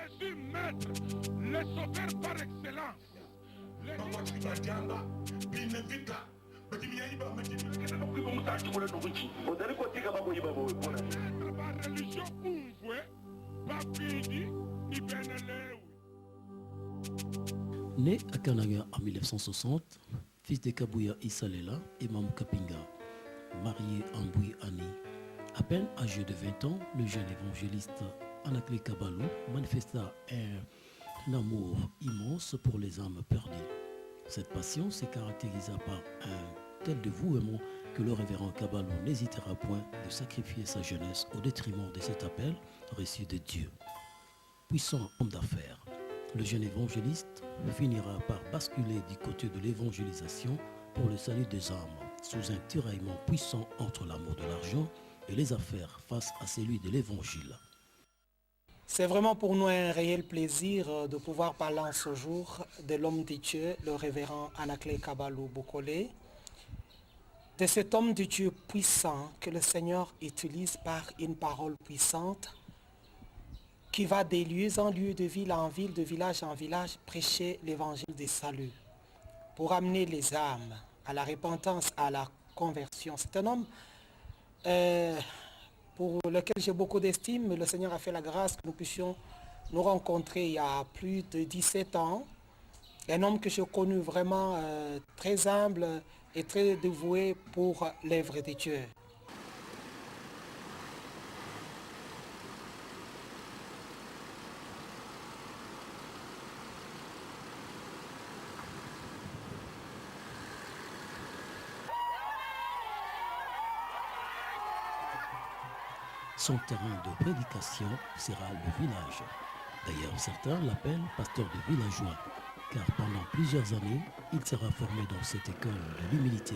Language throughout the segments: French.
Jésus maître, le sauveur par excellence. Né à Kananga en 1960, fils de Kabouya Issalela et Mam Kapinga, marié en Boui Ani, à peine âgé de 20 ans, le jeune évangéliste Anakle Kabalou manifesta un amour immense pour les âmes perdues. Cette passion se caractérisa par un tel dévouement que le révérend Kabalou n'hésitera point de sacrifier sa jeunesse au détriment de cet appel reçu de Dieu. Puissant homme d'affaires, le jeune évangéliste finira par basculer du côté de l'évangélisation pour le salut des âmes, sous un tiraillement puissant entre l'amour de l'argent et les affaires face à celui de l'évangile. C'est vraiment pour nous un réel plaisir de pouvoir parler en ce jour de l'homme de Dieu, le révérend Anakle Kabalou Bokole, de cet homme de Dieu puissant que le Seigneur utilise par une parole puissante qui va des lieux en lieux, de ville en ville, de village en village, prêcher l'évangile des saluts pour amener les âmes à la repentance, à la conversion. C'est un homme pour lequel j'ai beaucoup d'estime. Le Seigneur a fait la grâce que nous puissions nous rencontrer il y a plus de 17 ans. Un homme que j'ai connu vraiment très humble et très dévoué pour l'œuvre de Dieu. Son terrain de prédication sera le village. D'ailleurs, certains l'appellent pasteur de villageois, car pendant plusieurs années, il sera formé dans cette école de l'humilité,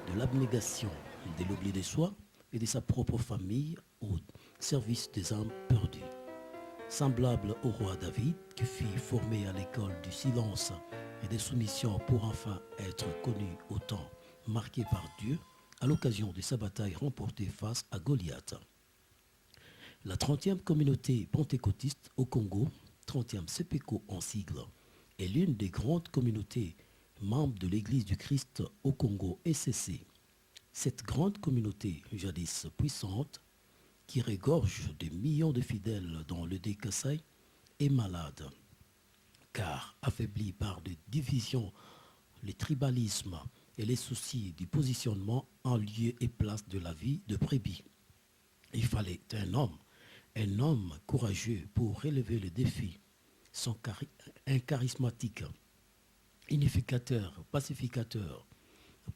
de l'abnégation, de l'oubli de soi et de sa propre famille au service des âmes perdues. Semblable au roi David, qui fut formé à l'école du silence et des soumissions pour enfin être connu au temps marqué par Dieu, à l'occasion de sa bataille remportée face à Goliath. La 30e communauté pentecôtiste au Congo, 30e CPCO en sigle, est l'une des grandes communautés membres de l'Église du Christ au Congo SCC. Cette grande communauté, jadis puissante, qui regorge de millions de fidèles dans le Kasaï, est malade, car affaiblie par des divisions, les tribalismes et les soucis du positionnement en lieu et place de la vie de brebis. Il fallait un homme courageux pour relever le défi, un charismatique, unificateur, pacificateur,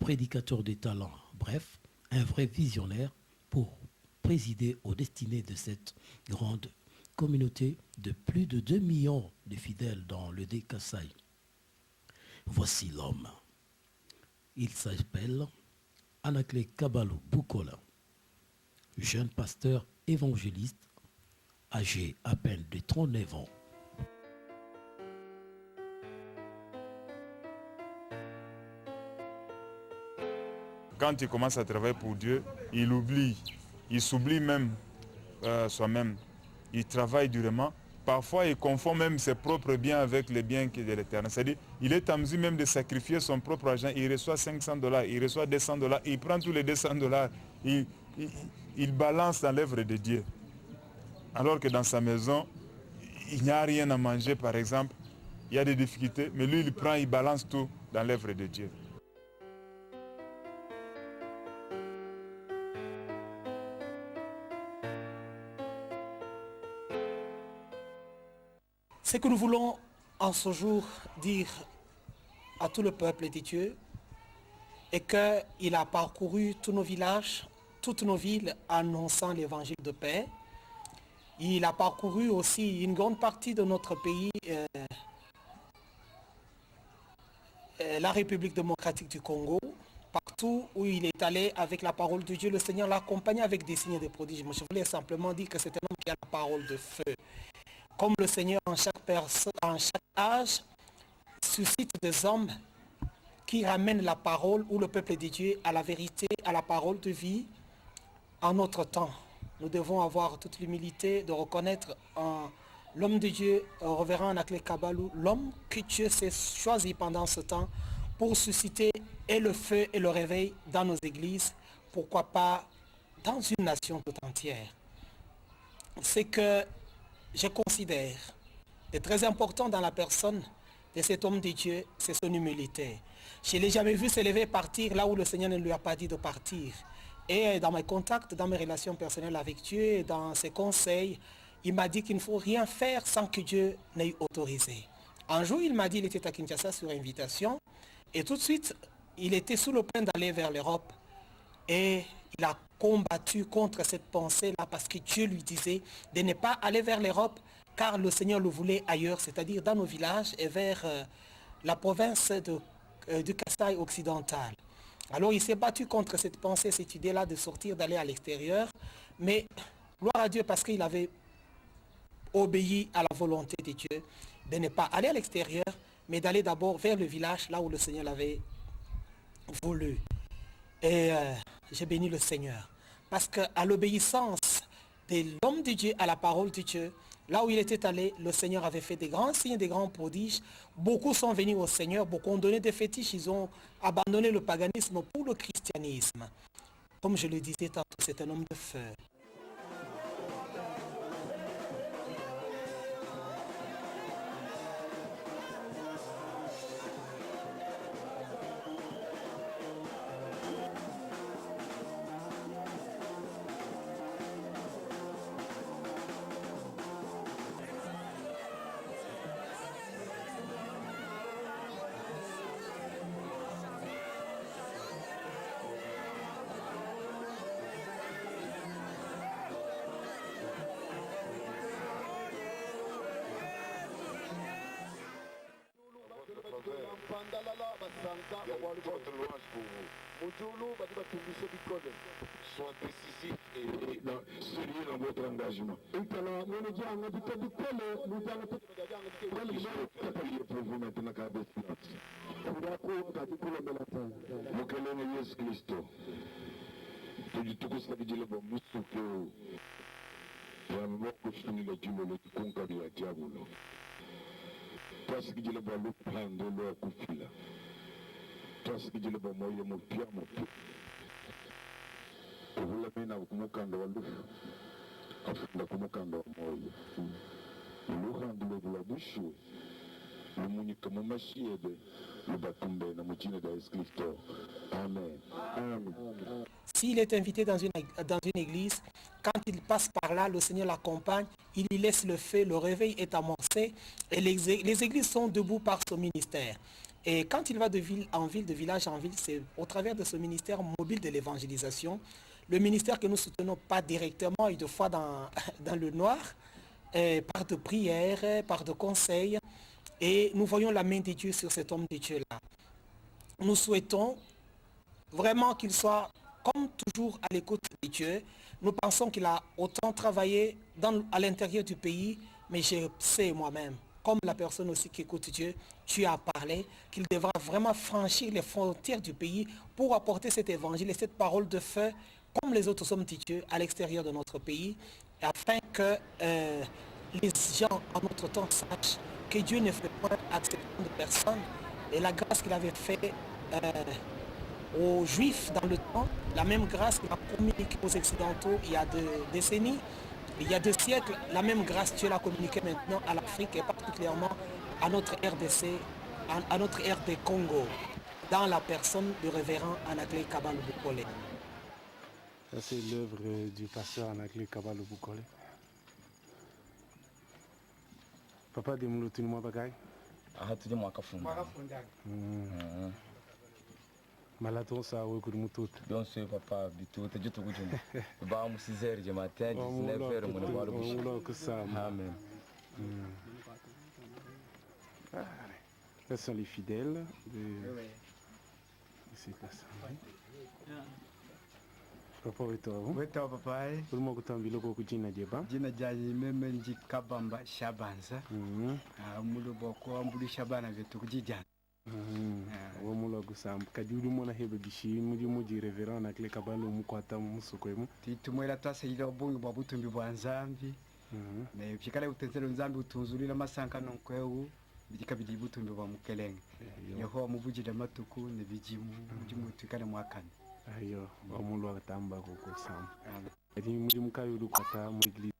prédicateur de talent, bref, un vrai visionnaire pour présider aux destinées de cette grande communauté de plus de 2 millions de fidèles dans le Kasaï. Voici l'homme. Il s'appelle Anakle Kabalou Bokole, jeune pasteur évangéliste, âgé à peine de 39 ans. Quand il commence à travailler pour Dieu, il s'oublie même soi-même. Il travaille durement. Parfois, il confond même ses propres biens avec les biens de l'Éternel. C'est-à-dire, il est en mesure même de sacrifier son propre argent. Il reçoit $500, il reçoit $200, il prend tous les $200, il balance dans l'œuvre de Dieu. Alors que dans sa maison, il n'y a rien à manger, par exemple. Il y a des difficultés, mais lui, il prend, il balance tout dans l'œuvre de Dieu. Ce que nous voulons en ce jour dire à tout le peuple de Dieu est qu'il a parcouru tous nos villages, toutes nos villes annonçant l'évangile de paix. Il a parcouru aussi une grande partie de notre pays, la République démocratique du Congo. Partout où il est allé avec la parole de Dieu, le Seigneur l'a accompagné avec des signes et des prodiges. Mais je voulais simplement dire que c'est un homme qui a la parole de feu. Comme le Seigneur en chaque personne, en chaque âge, suscite des hommes qui ramènent la parole ou le peuple de Dieu à la vérité, à la parole de vie en notre temps. Nous devons avoir toute l'humilité de reconnaître en l'homme de Dieu, révérend Anaclet Kabalou, l'homme que Dieu s'est choisi pendant ce temps pour susciter et le feu et le réveil dans nos églises, pourquoi pas dans une nation tout entière. Ce que je considère est très important dans la personne de cet homme de Dieu, c'est son humilité. Je ne l'ai jamais vu s'élever partir là où le Seigneur ne lui a pas dit de partir. Et dans mes contacts, dans mes relations personnelles avec Dieu, et dans ses conseils, il m'a dit qu'il ne faut rien faire sans que Dieu n'ait autorisé. Un jour, il m'a dit qu'il était à Kinshasa sur invitation, et tout de suite, il était sous le point d'aller vers l'Europe. Et il a combattu contre cette pensée-là parce que Dieu lui disait de ne pas aller vers l'Europe, car le Seigneur le voulait ailleurs, c'est-à-dire dans nos villages et vers la province du Kasaï occidental. Alors il s'est battu contre cette pensée, cette idée-là de sortir, d'aller à l'extérieur. Mais gloire à Dieu parce qu'il avait obéi à la volonté de Dieu de ne pas aller à l'extérieur, mais d'aller d'abord vers le village, là où le Seigneur l'avait voulu. Et j'ai béni le Seigneur. Parce qu'à l'obéissance de l'homme de Dieu à la parole de Dieu, là où il était allé, le Seigneur avait fait des grands signes, des grands prodiges. Beaucoup sont venus au Seigneur, beaucoup ont donné des fétiches, ils ont abandonné le paganisme pour le christianisme. Comme je le disais tantôt, c'est un homme de feu. Sois décisif et sérieux dans votre engagement. Pour vous maintenant qu'à Mukelele Yesu Kristo. Tujitukuza kijile kwa musukeo. Ya mboko sunile jimolo kikunga bila diabolo. Twasi kijile kwa lupando lo kufila. Twasi kijile kwa moyo mpya mpya. Uhula mina kumukanda wa lufu. Afunda kumukanda wa moyo. Luha ndilo vula bushu. Lumunika mumashiede. Lubatumbe na mujine da Yesu Kristo. Amen. Amen. S'il est invité dans une église, quand il passe par là, le Seigneur l'accompagne, il y laisse le feu, le réveil est amorcé et les églises sont debout par son ministère. Et quand il va de ville en ville, de village en ville, c'est au travers de ce ministère mobile de l'évangélisation, le ministère que nous soutenons pas directement et de fois dans le noir, par de prières, par de conseils, et nous voyons la main de Dieu sur cet homme de Dieu-là. Nous souhaitons vraiment qu'il soit comme toujours à l'écoute de Dieu. Nous pensons qu'il a autant travaillé à l'intérieur du pays, mais je sais moi-même, comme la personne aussi qui écoute Dieu, tu as parlé, qu'il devra vraiment franchir les frontières du pays pour apporter cet évangile et cette parole de feu, comme les autres hommes de Dieu, à l'extérieur de notre pays, afin que les gens en notre temps sachent que Dieu ne fait pas accepter de personne et la grâce qu'il avait fait aux Juifs dans le temps, la même grâce qu'il a communiquée aux Occidentaux il y a 2 décennies, il y a 2 siècles, la même grâce Dieu l'a communiquée maintenant à l'Afrique et particulièrement à notre RDC, à notre RD Congo, dans la personne du révérend Anaclet Kabalou Bukole. Ça c'est l'œuvre du pasteur Anaclet Kabalou Bukole. Papa de Mouloutou Mwabagay. Ah, tu dis moi Kafunda. Malaton ça ouais pour moutout. Bien sûr papa, bitou te jitu gujum. Ba mu 6h du matin, 19h mon boire bouche. Que ça. Amen. Ce sont les fidèles de cette assemblée. Papa wetu wangu. Weta papa eh. Ulimo kutambilo kwa kujina jeba. Jina jaji meme nji kabamba shabanza. Mulo boko ambuli shabana vetu kujijana. Wo mulo gusamba kajulu mona hebe bishi muri muji reverend Anaclet Kabalou mukwata musukwemu. Titumwela twasa ilo bungu bwa butumbi bwa nzambi. ne fikala utenzelo nzambi utunzulila masanka nonkwewu bijika bidi butumbe bwa mukelenge yeho muvujile matuku ne bijimu bijimu tukale mwakani ayo omulu akatamba koko sam ati muri mukayulu kata mu igli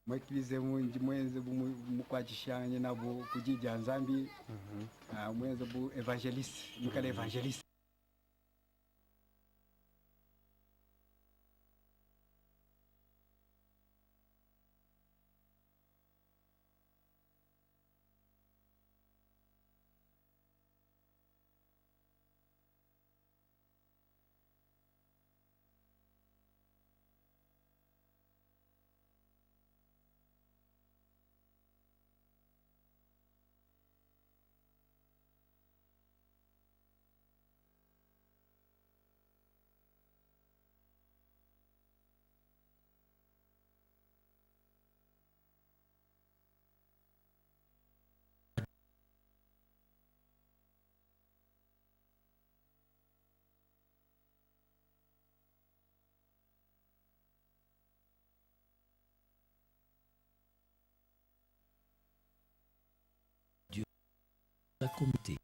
mwekilize munji mwenze mukwachishanye nabo kujija nzambi mwenze bu evangelist mukale evangelist la communauté.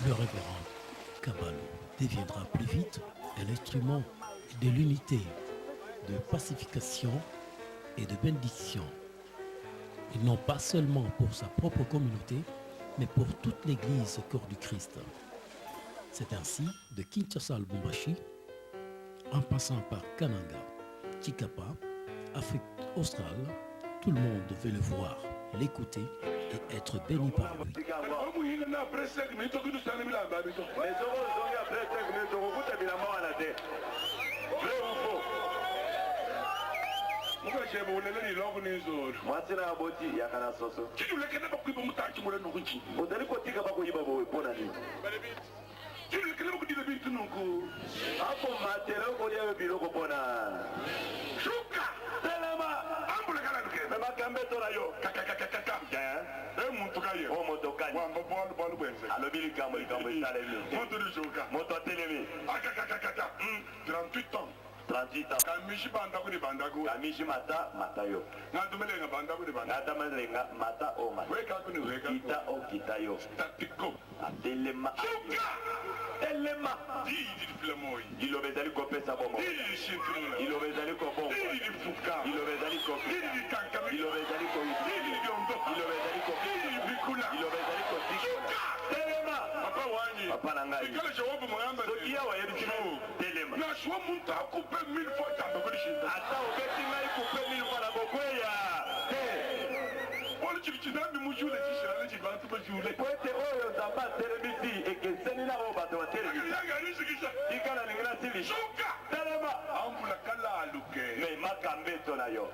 Le révérend Kabalo deviendra plus vite un instrument de l'unité, de pacification et de bénédiction. Et non pas seulement pour sa propre communauté, mais pour toute l'Église corps du Christ. C'est ainsi de Kinshasa à Lubumbashi, en passant par Kananga, Chikapa, Afrique australe, tout le monde veut le voir, l'écouter et être béni par lui. Kamishi bandaku ni bandaku. Kamishi mata matayo. Ngatumelenga bandaku ni bandaku. Ngatumelenga mata o mata. Weka kuni weka. Kita o kita yo. Tatiko. Atelema. Shuka. Telema. Di filamoy. Ilobezali kopesa bomo. Di shifuna. Ilobezali kobomo. Di fuka. Ilobezali kopi. Di kankami. Ilobezali kopi. Di yondo. Ilobezali kopi. Di bikula. Ilobezali kopi. Shuka. Telema. Papa wani. Papa nangai. Ikala jawabu mwamba. Sokia wa yebichino. Telema. Na shwa munta couper 1000 fois ta bokoli shinda. Ata obeti ngai couper 1000 fois na bokweya. Poli chikichina bi mujule chishira le chibantu bajule. Poete oyo zamba telemisi ekeseni na roba to telemisi. Yanga nishikisha. Ikala lingina sili. Shuka. Telema. Ambula kala aluke. Me makambeto na yo.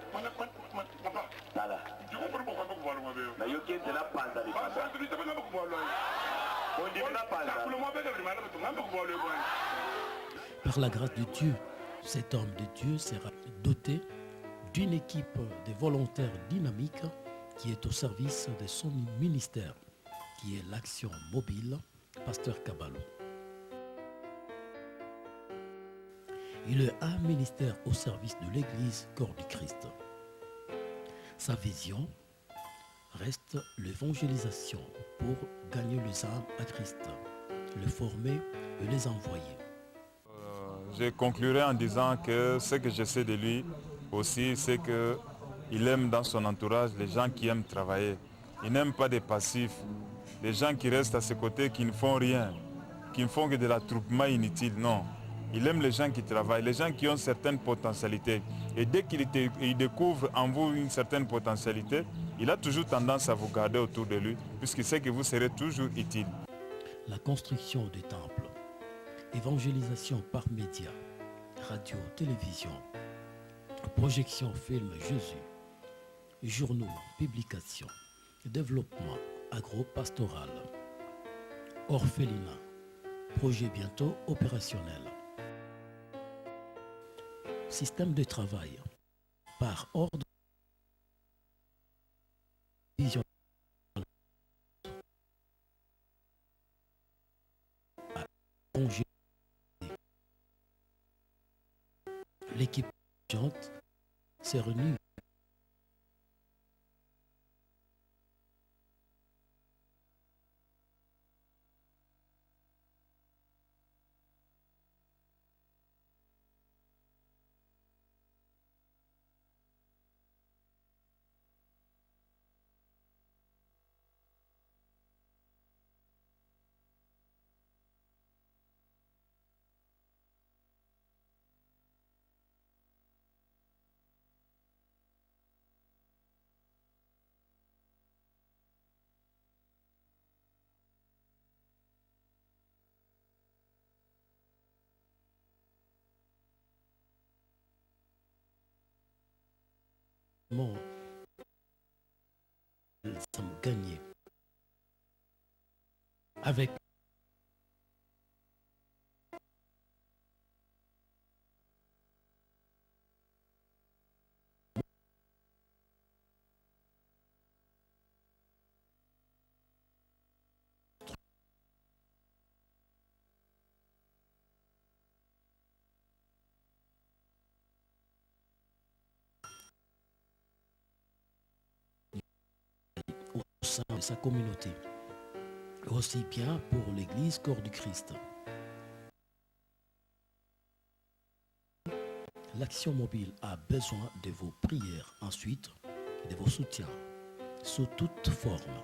Papa. Tala. Juko por boko boko balo mabeo. Na yo kente na panda ni. Pasa tu nita bana boko balo. Ondi na panda. Kulo mabega ni mana betu ngamba boko balo bwana. Par la grâce de Dieu, cet homme de Dieu sera doté d'une équipe de volontaires dynamiques qui est au service de son ministère, qui est l'action mobile, Pasteur Kabalo. Il a un ministère au service de l'Église corps du Christ. Sa vision reste l'évangélisation pour gagner les âmes à Christ, les former et les envoyer. Je conclurai en disant que ce que je sais de lui aussi, c'est qu'il aime dans son entourage les gens qui aiment travailler. Il n'aime pas des passifs, des gens qui restent à ses côtés, qui ne font rien, qui ne font que de l'attroupement inutile. Non, il aime les gens qui travaillent, les gens qui ont certaines potentialités. Et dès qu'il découvre en vous une certaine potentialité, il a toujours tendance à vous garder autour de lui, puisqu'il sait que vous serez toujours utile. La construction des temples, évangélisation par médias, radio, télévision, projection film Jésus, journaux, publications, développement agro-pastoral, orphelinat, projet bientôt opérationnel. Système de travail par ordre vision à congé. L'équipe dirigeante s'est réunie. Gagné avec au sein de sa communauté, aussi bien pour l'Église corps du Christ. L'action mobile a besoin de vos prières, ensuite de vos soutiens, sous toute forme.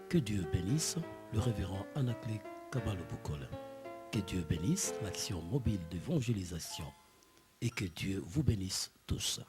Que Dieu bénisse le révérend Anaclé Kabalo Bukole. Que Dieu bénisse l'action mobile d'évangélisation et que Dieu vous bénisse tous.